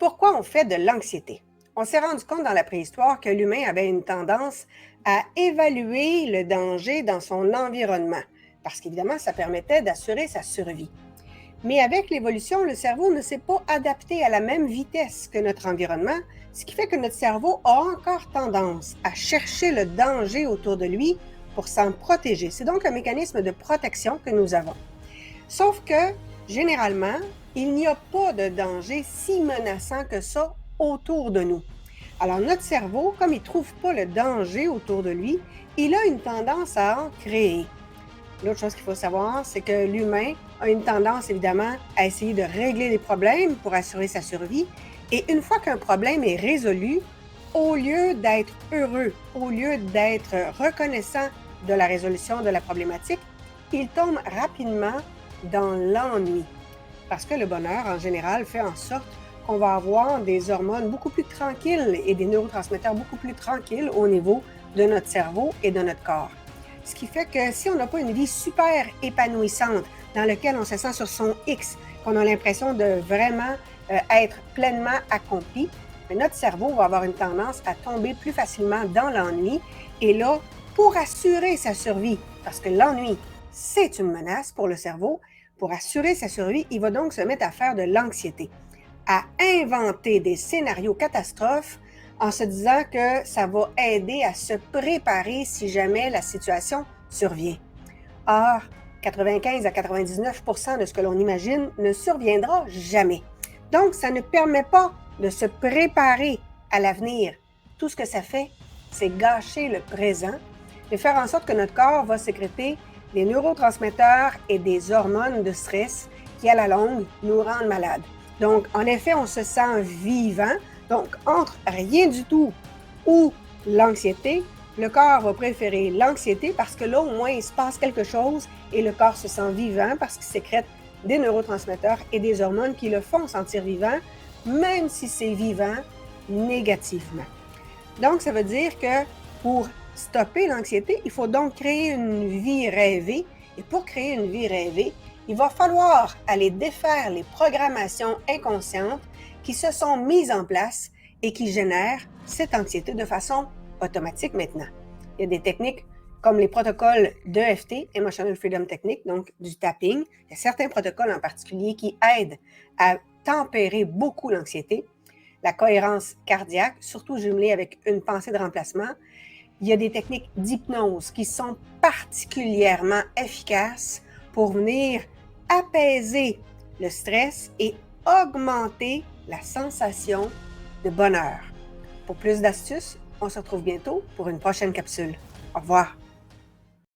Pourquoi on fait de l'anxiété? On s'est rendu compte dans la préhistoire que l'humain avait une tendance à évaluer le danger dans son environnement, parce qu'évidemment, ça permettait d'assurer sa survie. Mais avec l'évolution, le cerveau ne s'est pas adapté à la même vitesse que notre environnement, ce qui fait que notre cerveau a encore tendance à chercher le danger autour de lui pour s'en protéger. C'est donc un mécanisme de protection que nous avons. Sauf que, généralement, il n'y a pas de danger si menaçant que ça autour de nous. Alors, notre cerveau, comme il ne trouve pas le danger autour de lui, il a une tendance à en créer. L'autre chose qu'il faut savoir, c'est que l'humain a une tendance, évidemment, à essayer de régler les problèmes pour assurer sa survie. Et une fois qu'un problème est résolu, au lieu d'être heureux, au lieu d'être reconnaissant de la résolution de la problématique, il tombe rapidement dans l'ennui. Parce que le bonheur, en général, fait en sorte qu'on va avoir des hormones beaucoup plus tranquilles et des neurotransmetteurs beaucoup plus tranquilles au niveau de notre cerveau et de notre corps. Ce qui fait que si on n'a pas une vie super épanouissante, dans laquelle on se sent sur son X, qu'on a l'impression de vraiment être pleinement accompli, notre cerveau va avoir une tendance à tomber plus facilement dans l'ennui. Et là, pour assurer sa survie, parce que l'ennui, c'est une menace pour le cerveau, pour assurer sa survie, il va donc se mettre à faire de l'anxiété, à inventer des scénarios catastrophes en se disant que ça va aider à se préparer si jamais la situation survient. Or, 95 à 99% de ce que l'on imagine ne surviendra jamais. Donc, ça ne permet pas de se préparer à l'avenir. Tout ce que ça fait, c'est gâcher le présent et faire en sorte que notre corps va sécréter des neurotransmetteurs et des hormones de stress qui, à la longue, nous rendent malades. Donc, en effet, on se sent vivant. Donc, entre rien du tout ou l'anxiété, le corps va préférer l'anxiété parce que là, au moins, il se passe quelque chose et le corps se sent vivant parce qu'il sécrète des neurotransmetteurs et des hormones qui le font sentir vivant, même si c'est vivant négativement. Donc, ça veut dire que pour stopper l'anxiété, il faut donc créer une vie rêvée. Et pour créer une vie rêvée, il va falloir aller défaire les programmations inconscientes qui se sont mises en place et qui génèrent cette anxiété de façon automatique maintenant. Il y a des techniques comme les protocoles d'EFT, Emotional Freedom Technique, donc du tapping. Il y a certains protocoles en particulier qui aident à tempérer beaucoup l'anxiété. La cohérence cardiaque, surtout jumelée avec une pensée de remplacement. Il y a des techniques d'hypnose qui sont particulièrement efficaces pour venir apaiser le stress et augmenter la sensation de bonheur. Pour plus d'astuces, on se retrouve bientôt pour une prochaine capsule. Au revoir.